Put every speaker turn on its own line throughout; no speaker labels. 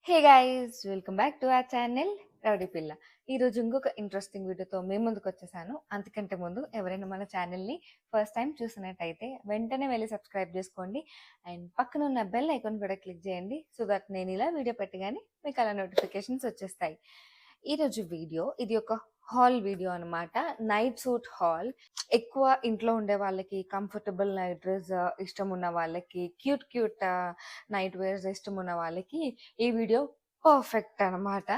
Hey guys, welcome back to our channel rowdy పిల్ల. ఈరోజు ఇంకొక ఇంట్రెస్టింగ్ వీడియోతో మీ ముందుకు వచ్చేసాను. అంతకంటే ముందు ఎవరైనా మన ఛానల్ని ఫస్ట్ టైం చూసినట్టయితే వెంటనే వెళ్ళి సబ్స్క్రైబ్ చేసుకోండి అండ్ పక్కన ఉన్న బెల్ ఐకాన్ కూడా క్లిక్ చేయండి. సో దట్ నేను ఇలా వీడియో పెట్టగానే మీకు అలా నోటిఫికేషన్స్ వచ్చేస్తాయి. ఈరోజు వీడియో ఇది ఒక హాల్ వీడియో అనమాట. Night suit hall. ఎక్కువ ఇంట్లో ఉండే వాళ్ళకి కంఫర్టబుల్ నైట్ డ్రెస్ ఇష్టం ఉన్న వాళ్ళకి, క్యూట్ క్యూట్ నైట్ వేర్స్ ఇష్టం ఉన్న వాళ్ళకి ఈ వీడియో పర్ఫెక్ట్ అనమాట.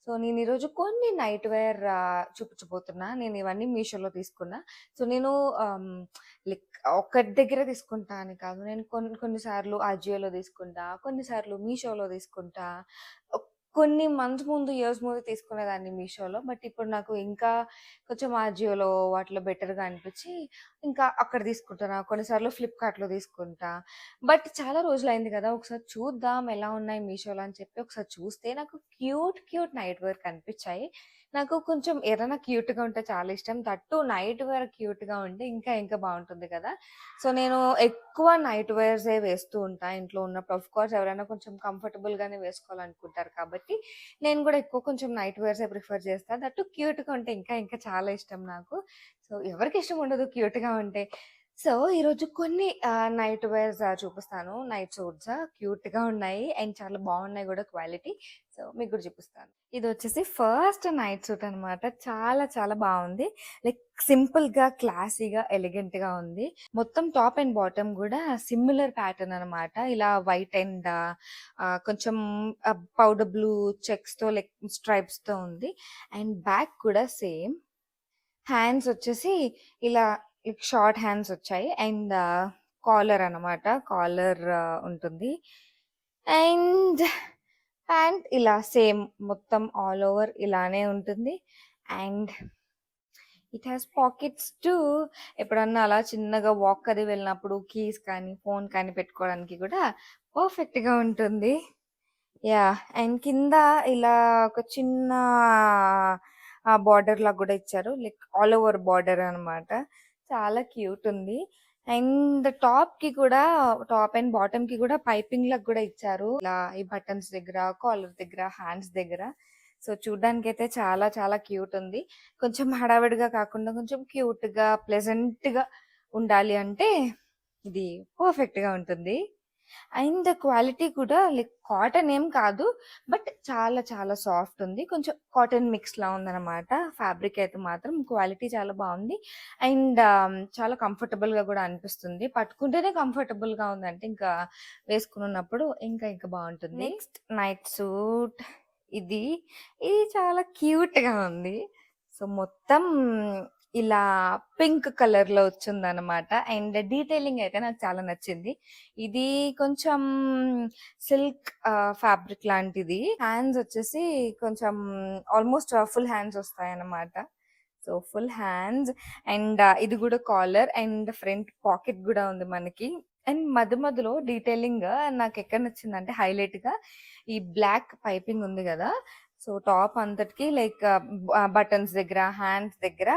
సో నేను ఈరోజు కొన్ని నైట్ వేర్ చూపించబోతున్నా. నేను ఇవన్నీ మీషోలో తీసుకున్నా. సో నేను లైక్ ఒక్కటి దగ్గర తీసుకుంటా అని కాదు, నేను కొన్నిసార్లు అజియోలో తీసుకుంటా, కొన్నిసార్లు మీషోలో తీసుకుంటా. కొన్ని మంత్స్ ముందు, ఇయర్స్ ముందు తీసుకునేదాన్ని మీషోలో. బట్ ఇప్పుడు నాకు ఇంకా కొంచెం అజియోలో వాటిలో బెటర్గా అనిపించి ఇంకా అక్కడ తీసుకుంటున్నా. కొన్నిసార్లు ఫ్లిప్కార్ట్లో తీసుకుంటా. బట్ చాలా రోజులు అయింది కదా, ఒకసారి చూద్దాం ఎలా ఉన్నాయి మీషోలో అని చెప్పి ఒకసారి చూస్తే నాకు క్యూట్ క్యూట్ నైట్ వేర్ కనిపించాయి. నాకు కొంచెం ఏదైనా క్యూట్గా ఉంటే చాలా ఇష్టం. తట్టు నైట్ వేర్ క్యూట్గా ఉంటే ఇంకా ఇంకా బాగుంటుంది కదా. సో నేను ఎక్కువ నైట్ వేర్సే వేస్తూ ఉంటా ఇంట్లో ఉన్నప్పుడు. ఆఫ్ కోర్స్ ఎవరైనా కొంచెం కంఫర్టబుల్గానే వేసుకోవాలనుకుంటారు కాబట్టి నేను కూడా ఎక్కువ కొంచెం నైట్ వేర్సే ప్రిఫర్ చేస్తాను. దట్టు క్యూట్గా ఉంటే ఇంకా ఇంకా చాలా ఇష్టం నాకు. సో ఎవరికి ఇష్టం ఉండదు క్యూట్గా ఉంటే. సో ఈరోజు కొన్ని నైట్ వేర్స్ చూపిస్తాను. నైట్ సూట్స్ క్యూట్గా ఉన్నాయి అండ్ చాలా బాగున్నాయి కూడా క్వాలిటీ. సో మీకు కూడా చూపిస్తాను. ఇది వచ్చేసి ఫస్ట్ నైట్ సూట్ అనమాట. చాలా చాలా బాగుంది. లైక్ సింపుల్ గా, క్లాసీగా, ఎలిగెంట్ గా ఉంది. మొత్తం టాప్ అండ్ బాటమ్ కూడా సిమిలర్ ప్యాటర్న్ అనమాట. ఇలా వైట్ అండ్ కొంచెం పౌడర్ బ్లూ చెక్స్ తో, లైక్ స్ట్రైప్స్ తో ఉంది. అండ్ బ్యాక్ కూడా సేమ్. హ్యాండ్స్ వచ్చేసి ఇలా షార్ట్ హ్యాండ్స్ వచ్చాయి అండ్ కాలర్ అనమాట. కాలర్ ఉంటుంది. అండ్ ప్యాంట్ ఇలా సేమ్ మొత్తం ఆల్ ఓవర్ ఇలానే ఉంటుంది. And it has pockets too. ఎప్పుడన్నా అలా చిన్నగా వాక్ అది వెళ్ళినప్పుడు కీస్ కానీ ఫోన్ కానీ పెట్టుకోవడానికి కూడా పర్ఫెక్ట్ గా ఉంటుంది. యా. అండ్ కింద ఇలా ఒక చిన్న బార్డర్ లాగా కూడా ఇచ్చారు, లైక్ ఆల్ ఓవర్ బార్డర్ అనమాట. చాలా క్యూట్ ఉంది. అండ్ టాప్ కి కూడా, టాప్ అండ్ బాటమ్ కి కూడా పైపింగ్ లాగా కూడా ఇచ్చారు, ఇలా ఈ బటన్స్ దగ్గర, కాలర్ దగ్గర, హ్యాండ్స్ దగ్గర. సో చూడ్డానికి అయితే చాలా చాలా క్యూట్ ఉంది. కొంచెం హడావిడిగా కాకుండా కొంచెం క్యూట్ గా, ప్లెజెంట్ గా ఉండాలి అంటే ఇది పర్ఫెక్ట్ గా ఉంటుంది. అండ్ క్వాలిటీ కూడా లైక్ కాటన్ ఏం కాదు, బట్ చాలా చాలా సాఫ్ట్ ఉంది. కొంచెం కాటన్ మిక్స్ లా ఉందన్నమాట. ఫ్యాబ్రిక్ అయితే మాత్రం క్వాలిటీ చాలా బాగుంది. అండ్ చాలా కంఫర్టబుల్ గా కూడా అనిపిస్తుంది. పట్టుకుంటేనే కంఫర్టబుల్ గా ఉందంటే ఇంకా వేసుకుని ఉన్నప్పుడు ఇంకా ఇంకా బాగుంటుంది. Next night suit. ఇది ఇది చాలా క్యూట్ గా ఉంది. సో మొత్తం ఇలా పింక్ కలర్ లో వచ్చింది అనమాట. అండ్ డీటెయిలింగ్ అయితే నాకు చాలా నచ్చింది. ఇది కొంచెం సిల్క్ ఫ్యాబ్రిక్ లాంటిది. హ్యాండ్స్ వచ్చేసి కొంచెం ఆల్మోస్ట్ ఫుల్ హ్యాండ్స్ వస్తాయి అన్నమాట. So full hands. అండ్ ఇది కూడా కాలర్ అండ్ ఫ్రంట్ పాకెట్ కూడా ఉంది మనకి. అండ్ మధ్య మధ్యలో డీటెయిలింగ్ నాకు ఎక్కడ నచ్చిందంటే హైలైట్ గా ఈ బ్లాక్ పైపింగ్ ఉంది కదా. సో టాప్ అంతటికి లైక్ బటన్స్ దగ్గర, హ్యాండ్స్ దగ్గర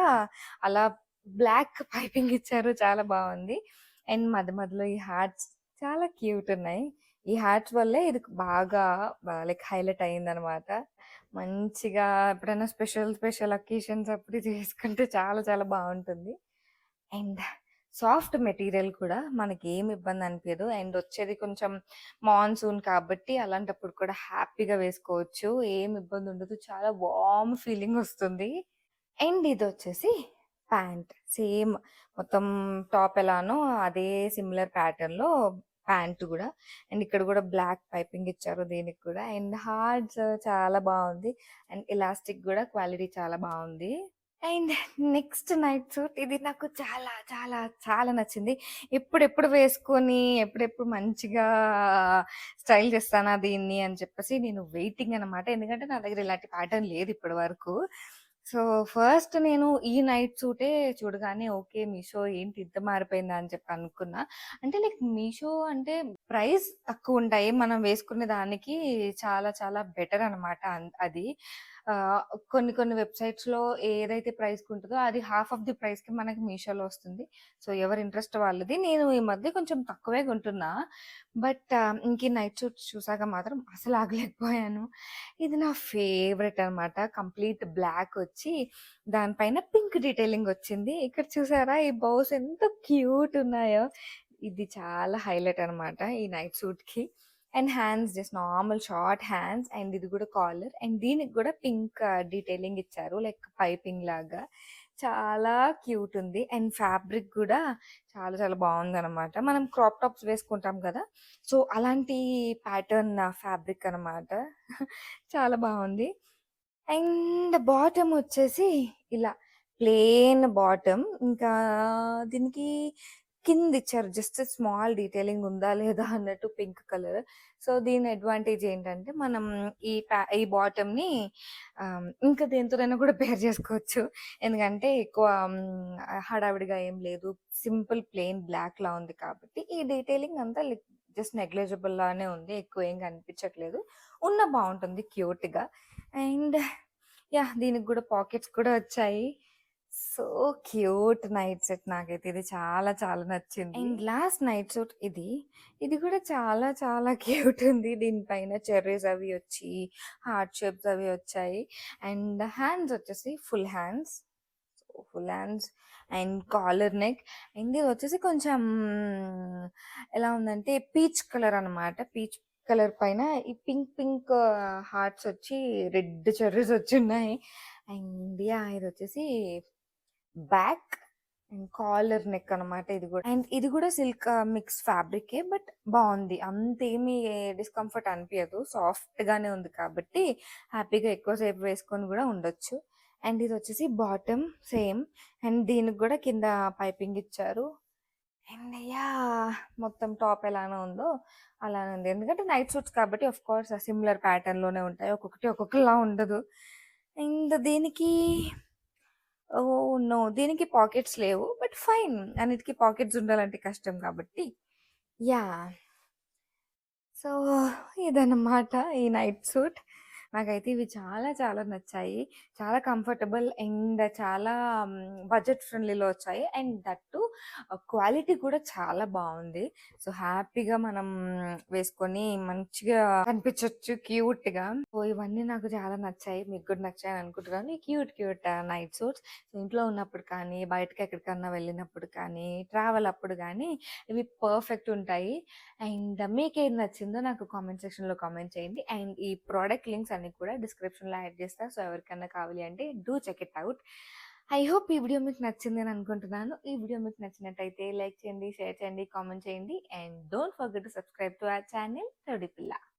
అలా బ్లాక్ పైపింగ్ ఇచ్చారు. చాలా బాగుంది. అండ్ మధ్య మధ్యలో ఈ హార్ట్స్ చాలా క్యూట్ ఉన్నాయి. ఈ హార్ట్స్ వల్లే ఇది బాగా లైక్ హైలైట్ అయింది అనమాట. మంచిగా ఎప్పుడైనా స్పెషల్ స్పెషల్ అకేషన్స్ అప్పుడు ఇది వేసుకుంటే చాలా చాలా బాగుంటుంది. అండ్ సాఫ్ట్ మెటీరియల్ కూడా మనకి ఏమి ఇబ్బంది అనిపించదు. అండ్ వచ్చేది కొంచెం మాన్సూన్ కాబట్టి అలాంటప్పుడు కూడా హ్యాపీగా వేసుకోవచ్చు. ఏం ఇబ్బంది ఉండదు. చాలా వార్మ్ ఫీలింగ్ వస్తుంది. అండ్ ఇది వచ్చేసి ప్యాంట్. సేమ్ మొత్తం టాప్ ఎలానో అదే సిమిలర్ ప్యాటర్న్ లో ప్యాంట్ కూడా. అండ్ ఇక్కడ కూడా బ్లాక్ పైపింగ్ ఇచ్చారు దీనికి కూడా. అండ్ హార్డ్స్ చాలా బాగుంది. అండ్ ఎలాస్టిక్ కూడా క్వాలిటీ చాలా బాగుంది. And next night suit. ఇది నాకు చాలా చాలా చాలా నచ్చింది. ఎప్పుడెప్పుడు వేసుకొని ఎప్పుడెప్పుడు మంచిగా స్టైల్ చేస్తానా దీన్ని అని చెప్పేసి నేను వెయిటింగ్ అనమాట. ఎందుకంటే నా దగ్గర ఇలాంటి ప్యాటర్న్ లేదు ఇప్పటి వరకు. సో, ఫస్ట్ నేను ఈ నైట్ సూటే చూడగానే ఓకే. మీషో ఏంటి ఇంత మారిపోయిందా అని చెప్పి అనుకున్నా. అంటే లైక్ మీషో అంటే ప్రైస్ తక్కువుంటాయి. మనం వేసుకునే దానికి చాలా చాలా బెటర్ అనమాట అది. ఆహ్, కొన్ని కొన్ని వెబ్‌సైట్స్‌లో ఏదైతే ప్రైస్‌కుంటదో అది హాఫ్ ఆఫ్ ది ప్రైస్‌కి మనకి మీషోలో వస్తుంది. సో, ఎవరి ఇంట్రెస్ట్ వాళ్ళది. నేను ఈ మధ్య కొంచెం తక్కువే కొంటున్నా. బట్ ఇంక ఈ నైట్ సూట్స్ చూసాక మాత్రం అసలు ఆగలేకపోయాను. ఇది నా ఫేవరెట్ అనమాట. కంప్లీట్ బ్లాక్ వచ్చి దానిపైన పింక్ డీటెయిలింగ్ వచ్చింది. ఇక్కడ చూసారా ఈ బౌస్ ఎంత క్యూట్ ఉన్నాయో. ఇది చాలా హైలైట్ అనమాట ఈ నైట్ సూట్‌కి. And hands just normal short hands and ఇది కూడా కాలర్ అండ్ దీనికి కూడా పింక్ డీటెయిలింగ్ ఇచ్చారు. లైక్ పైపింగ్ లాగా. చాలా క్యూట్ ఉంది. అండ్ ఫ్యాబ్రిక్ కూడా చాలా చాలా బావుందనమాట. మనం క్రాప్ టాప్స్ వేసుకుంటాం కదా! సో, అలాంటి ప్యాటర్న్ ఫ్యాబ్రిక్ అనమాట. చాలా బావుంది. అండ్ బాటమ్ వచ్చేసి ఇలా ప్లెయిన్ బాటమ్. ఇంకా దీనికి కిందిచ్చారు. జస్ట్ స్మాల్ డీటెయిలింగ్ ఉందా లేదా అన్నట్టు పింక్ కలర్. సో, దీని అడ్వాంటేజ్ ఏంటంటే మనం ఈ బాటమ్‌ని ఇంకా దేనితోనైనా కూడా పేర్ చేసుకోవచ్చు. ఎందుకంటే ఎక్కువ హడావిడిగా ఏం లేదు. సింపుల్ ప్లెయిన్ బ్లాక్‌లా ఉంది కాబట్టి ఈ డీటెయిలింగ్ అంతా జస్ట్ నెగ్లిజిబుల్ లానే ఉంది. ఎక్కువ ఏం కనిపించట్లేదు. బావుంటుంది క్యూట్‌గా. And yeah! దీనికి గూడా పాకెట్స్ కూడా వచ్చాయి. సో క్యూట్ నైట్ సెట్ నాకైతే ఇది చాలా చాలా నచ్చింది. అండ్ లాస్ట్ నైట్ సూట్ ఇది. ఇది కూడా చాలా చాలా క్యూట్ ఉంది. దీనిపైన చెర్రీస్ అవి వచ్చి, హార్ట్ షేప్స్ అవి వచ్చాయి. అండ్ హ్యాండ్స్ వచ్చేసి full hands. Full hands and collar neck. And ఇది వచ్చేసి కొంచెం ఎలా ఉందంటే పీచ్ కలర్ అనమాట. పీచ్ కలర్ పైన ఈ పింక్ పింక్ హార్ట్స్ వచ్చి రెడ్ చెర్రీస్ వచ్చున్నాయి. And yeah! ఇదొచ్చేసి బ్యాక్ అండ్ కాలర్ నెక్ అనమాట ఇది గూడా. అండ్ ఇది గూడా సిల్క్ మిక్స్ ఫ్యాబ్రికే. బట్ బావుంది. అంతేమి డిస్కంఫర్ట్ అనిపియదు. సాఫ్ట్ గానే ఉంది కాబట్టి హ్యాపీగా ఎక్కువ సేపు వేసుకొని గూడా ఉండొచ్చు. అండ్ ఇదొచ్చేసి బాటమ్ సేమ్. అండ్ దీనికి గూడా కింద పైపింగ్ ఇచ్చారు. And yeah! మొత్తం టాప్ ఎలానో ఉందో అలానే ఉంది. ఎందుకంటే నైట్ సూట్స్ కాబట్టి ఆఫ్‌కోర్స్ సిమిలర్ ప్యాటర్న్‌లోనే ఉంటాయి. ఒక్కొక్కటి ఒక్కొక్కలా ఉండదు. అండ్ దీనికి ఓహ్! నో. దీనికి పాకెట్స్ లేవు. But fine. అన్నిటికి పాకెట్స్ ఉండాలంటే కష్టం కాబట్టి యాహ్! సో, ఇదన్నమాట ఈ నైట్ సూట్. నాకైతే ఇవి చాలా చాలా నచ్చాయి. చాలా కంఫర్టబుల్ అండ్ చాలా బడ్జెట్ ఫ్రెండ్లీలో వచ్చాయి. అండ్ దట్ టూ క్వాలిటీ కూడా చాలా బావుంది. సో, హ్యాపీగా మనం వేసుకొని మంచిగా కనిపించొచ్చు క్యూట్‌గా. సో, ఇవన్నీ నాకు చాలా నచ్చాయి. మీకు కూడా నచ్చాయని అనుకుంటున్నాను. ఈ cute cute night suits. So, ఇంట్లో ఉన్నప్పుడు కానీ, బయటకి ఎక్కడికన్నా వెళ్ళినప్పుడు కానీ, ట్రావెల్ అప్పుడు గానీ ఇవి పర్ఫెక్ట్ ఉంటాయి. అండ్ మీకేది నచ్చిందో నాకు కామెంట్ సెక్షన్‌లో కామెంట్ చేయండి. అండ్ ఈ ప్రొడక్ట్ లింక్స్ అన్నీ కూడా డిస్క్రిప్షన్‌లో యాడ్ చేస్తా. సో, ఎవరికన్నా కావాలి అంటే do check it out. I hope ఈ వీడియో మీకు నచ్చిందని అనుకుంటున్నాను. ఈ వీడియో మీకు నచ్చినట్టయితే లైక్ చేయండి, షేర్ చేయండి, కామెంట్ చేయండి. And don't forget to subscribe to our channel rowdy పిల్ల.